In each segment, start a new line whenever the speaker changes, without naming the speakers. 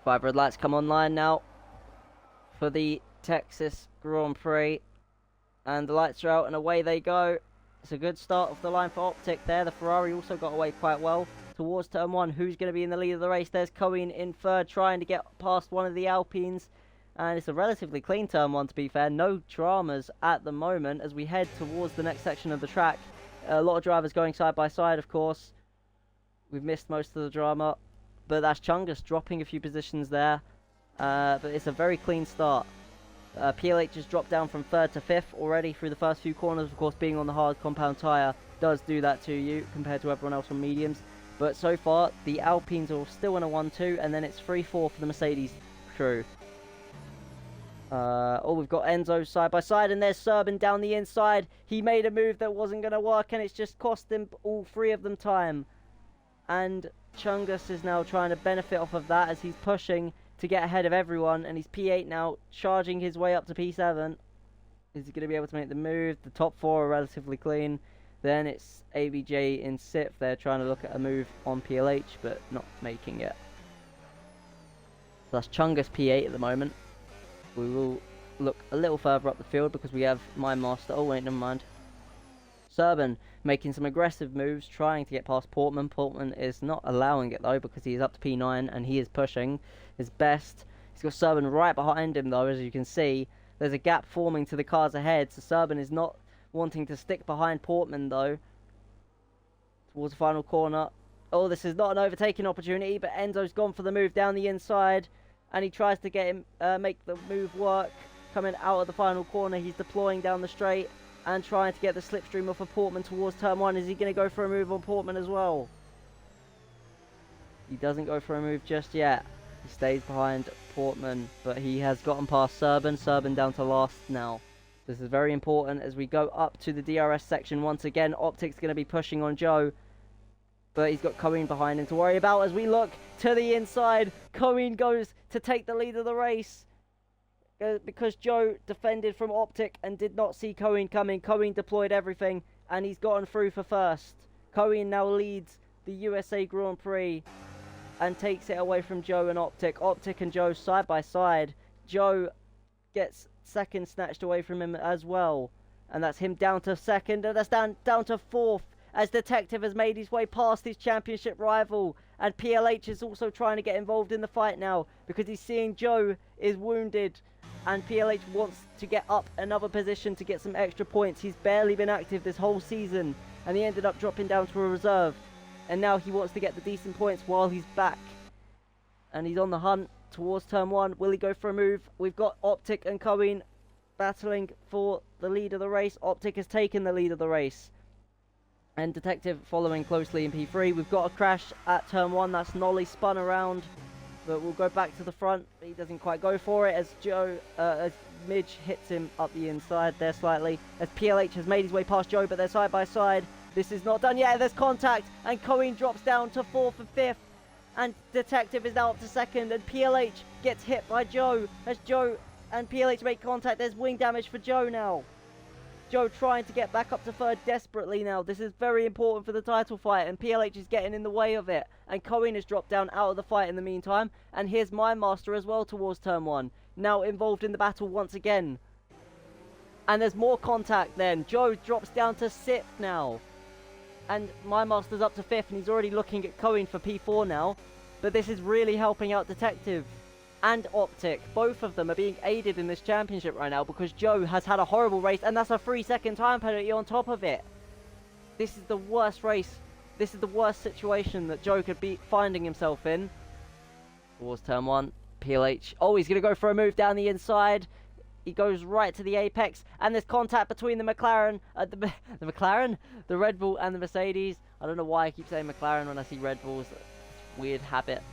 5 red lights come online now for the Texas Grand Prix. And the lights are out and away they go. It's a good start off the line for Optic there. The Ferrari also got away quite well towards turn 1. Who's going to be in the lead of the race? There's Cohen in third, trying to get past one of the Alpines. And it's a relatively clean turn 1, to be fair. No dramas at the moment as we head towards the next section of the track. A lot of drivers going side by side, of course. We've missed most of the drama. But that's Chungus dropping a few positions there. But it's a very clean start. PLH has dropped down from 3rd to 5th already through the first few corners. Of course, being on the hard compound tyre does do that to you compared to everyone else on mediums. But so far, the Alpines are still in a 1-2, and then it's 3-4 for the Mercedes crew. We've got Enzo side by side, and there's Serban down the inside. He made a move that wasn't going to work, and it's just cost him all 3 of them time. And Chungus is now trying to benefit off of that as he's pushing to get ahead of everyone, and he's P8 now, charging his way up to P7. Is he going to be able to make the move? The top 4 are relatively clean. Then it's ABJ in 6th. They're trying to look at a move on PLH, but not making it. So that's Chungus P8 at the moment. We will look a little further up the field because we have my master. Oh wait, never mind. Serban making some aggressive moves, trying to get past Portman. Portman is not allowing it though because he is up to P9 and he is pushing his best. He's got Serban right behind him though, as you can see. There's a gap forming to the cars ahead, so Serban is not wanting to stick behind Portman though. Towards the final corner. Oh, this is not an overtaking opportunity, but Enzo's gone for the move down the inside. And he tries to get him, make the move work. Coming out of the final corner, he's deploying down the straight and trying to get the slipstream off of Portman towards turn 1. Is he going to go for a move on Portman as well? He doesn't go for a move just yet. He stays behind Portman, but he has gotten past Serban. Serban down to last now. This is very important as we go up to the DRS section once again. Optic's going to be pushing on Joe, but he's got Cohen behind him to worry about as we look to the inside. Cohen goes to take the lead of the race because Joe defended from Optic and did not see Cohen coming. Cohen deployed everything and he's gotten through for first. Cohen now leads the USA Grand Prix and takes it away from Joe and Optic. Optic and Joe side by side. Joe gets second snatched away from him as well. And that's him down to second, and that's down to 4th. As Detective has made his way past his championship rival. And PLH is also trying to get involved in the fight now because he's seeing Joe is wounded. And PLH wants to get up another position to get some extra points. He's barely been active this whole season. And he ended up dropping down to a reserve. And now he wants to get the decent points while he's back. And he's on the hunt towards turn 1. Will he go for a move? We've got Optic and Cohen battling for the lead of the race. Optic has taken the lead of the race. And Detective following closely in P3. We've got a crash at turn 1. That's Nolly spun around. But we'll go back to the front. He doesn't quite go for it as as Midge hits him up the inside there slightly. As PLH has made his way past Joe, but they're side by side. This is not done yet. There's contact. And Cohen drops down to 4th and 5th. And Detective is now up to 2nd. And PLH gets hit by Joe. As Joe and PLH make contact. There's wing damage for Joe now. Joe trying to get back up to 3rd desperately now. This is very important for the title fight, and PLH is getting in the way of it. And Cohen has dropped down out of the fight in the meantime. And here's my master as well towards turn 1. Now involved in the battle once again. And there's more contact then. Joe drops down to 6th now. And my master's up to 5th, and he's already looking at Cohen for P4 now. But this is really helping out Detective and Optic. Both of them are being aided in this championship right now because Joe has had a horrible race, and that's a 3-second time penalty on top of it. This is the worst race. This is the worst situation that Joe could be finding himself in. Towards turn 1, PLH. Oh, he's going to go for a move down the inside. He goes right to the apex, and there's contact between the McLaren, the Red Bull and the Mercedes. I don't know why I keep saying McLaren when I see Red Bulls. Weird habit.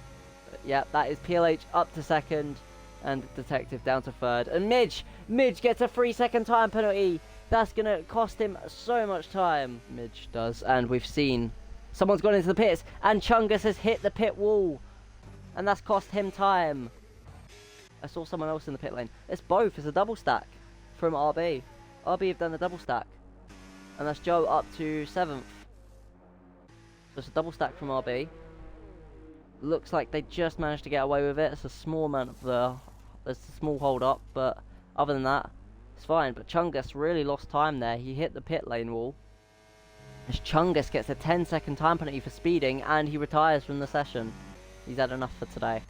Yeah, that is PLH up to 2nd and Detective down to 3rd. And Midge gets a 3-second time penalty. That's going to cost him so much time. Midge does. And we've seen someone's gone into the pits and Chungus has hit the pit wall. And that's cost him time. I saw someone else in the pit lane. It's both. It's a double stack from RB. RB have done the double stack. And that's Joe up to 7th. So it's a double stack from RB. Looks like they just managed to get away with it. It's a small amount of there's a small hold up, but other than that, it's fine. But Chungus really lost time there. He hit the pit lane wall. As Chungus gets a 10-second time penalty for speeding, and he retires from the session. He's had enough for today.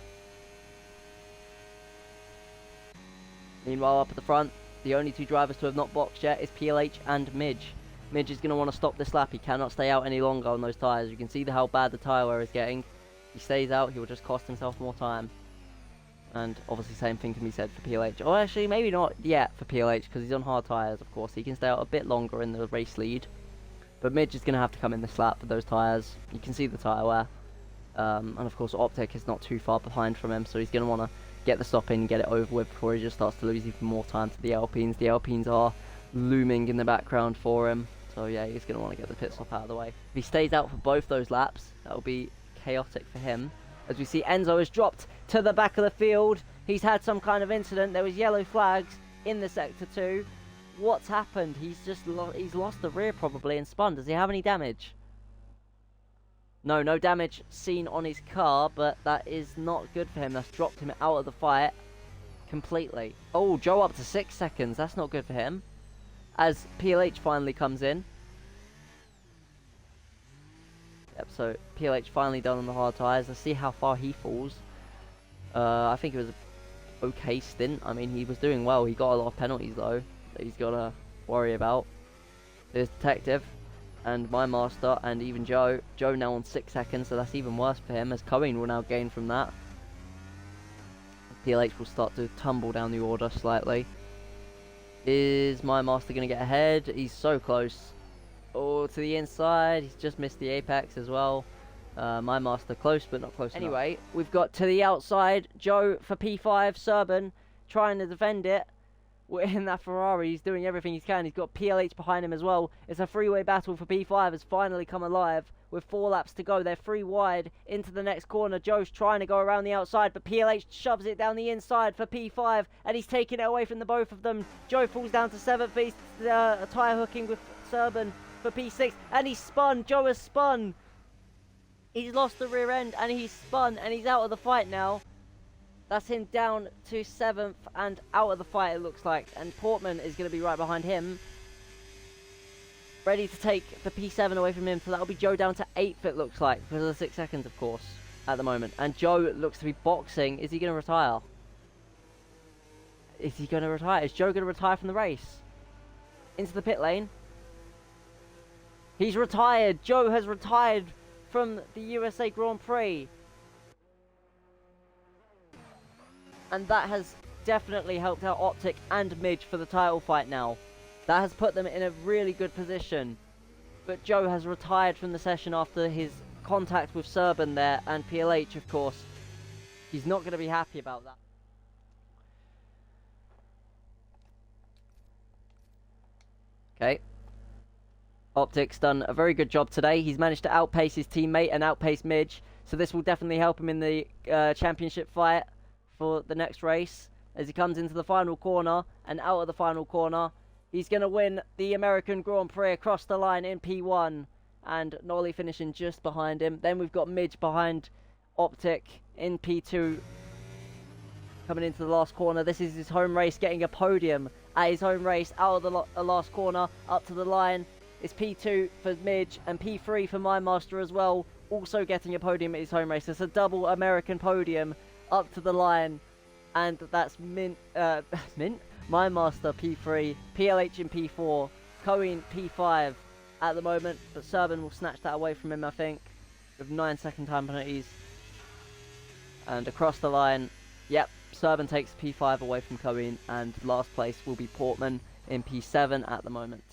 Meanwhile, up at the front, the only two drivers to have not boxed yet is PLH and Midge. Midge is going to want to stop this lap. He cannot stay out any longer on those tyres. You can see how bad the tyre wear is getting. If he stays out, he will just cost himself more time. And obviously same thing can be said for PLH. Or actually, maybe not yet for PLH, because he's on hard tyres, of course. He can stay out a bit longer in the race lead. But Midge is going to have to come in this lap for those tyres. You can see the tyre wear. And of course, Optic is not too far behind from him, so he's going to want to get the stop in and get it over with before he just starts to lose even more time to the Alpines. The Alpines are looming in the background for him. So yeah, he's going to want to get the pit stop out of the way. If he stays out for both those laps, that will be chaotic for him. As we see, Enzo has dropped to the back of the field. He's had some kind of incident. There was yellow flags in the Sector 2. What's happened? He's lost the rear probably and spun. Does he have any damage? No damage seen on his car, but that is not good for him. That's dropped him out of the fight completely. Oh, Joe up to 6 seconds. That's not good for him. As PLH finally comes in. Yep, so PLH finally done on the hard tyres. Let's see how far he falls. I think it was an okay stint. I mean, he was doing well. He got a lot of penalties, though, that he's got to worry about. There's Detective and My Master and even Joe. Joe now on 6 seconds, so that's even worse for him, as Cohen will now gain from that. PLH will start to tumble down the order slightly. Is My Master going to get ahead? He's so close. Oh, to the inside. He's just missed the apex as well. My Master close, but not close enough. Anyway, we've got to the outside. Joe for P5. Serban trying to defend it. We're in that Ferrari. He's doing everything he can. He's got PLH behind him as well. It's a three-way battle for P5 has finally come alive. With 4 laps to go, they're 3 wide into the next corner. Joe's trying to go around the outside, but PLH shoves it down the inside for P5, and he's taking it away from the both of them. Joe falls down to 7th, but he's tyre hooking with Serban for P6, and he's spun. Joe has spun. He's lost the rear end, and he's spun, and he's out of the fight now. That's him down to 7th and out of the fight, it looks like, and Portman is going to be right behind him, ready to take the P7 away from him. So that'll be Joe down to 8th, it looks like, because of the 6 seconds, of course, at the moment. And Joe looks to be boxing. Is he going to retire? Is he going to retire? Is Joe going to retire from the race? Into the pit lane. He's retired. Joe has retired from the USA Grand Prix. And that has definitely helped out Optic and Midge for the title fight now. That has put them in a really good position. But Joe has retired from the session after his contact with Serban there, and PLH, of course. He's not going to be happy about that. Okay. Optic's done a very good job today. He's managed to outpace his teammate and outpace Midge. So this will definitely help him in the championship fight for the next race. As he comes into the final corner and out of the final corner, he's going to win the American Grand Prix across the line in P1. And Nolly finishing just behind him. Then we've got Midge behind Optic in P2. Coming into the last corner. This is his home race, getting a podium at his home race. Out of the last corner, up to the line. It's P2 for Midge and P3 for My Master as well. Also getting a podium at his home race. It's a double American podium up to the line. And that's Mint. My Master P3, PLH in P4, Cohen P5 at the moment, but Serban will snatch that away from him, I think, with 9-second time penalties. And across the line, yep, Serban takes P5 away from Cohen, and last place will be Portman in P7 at the moment.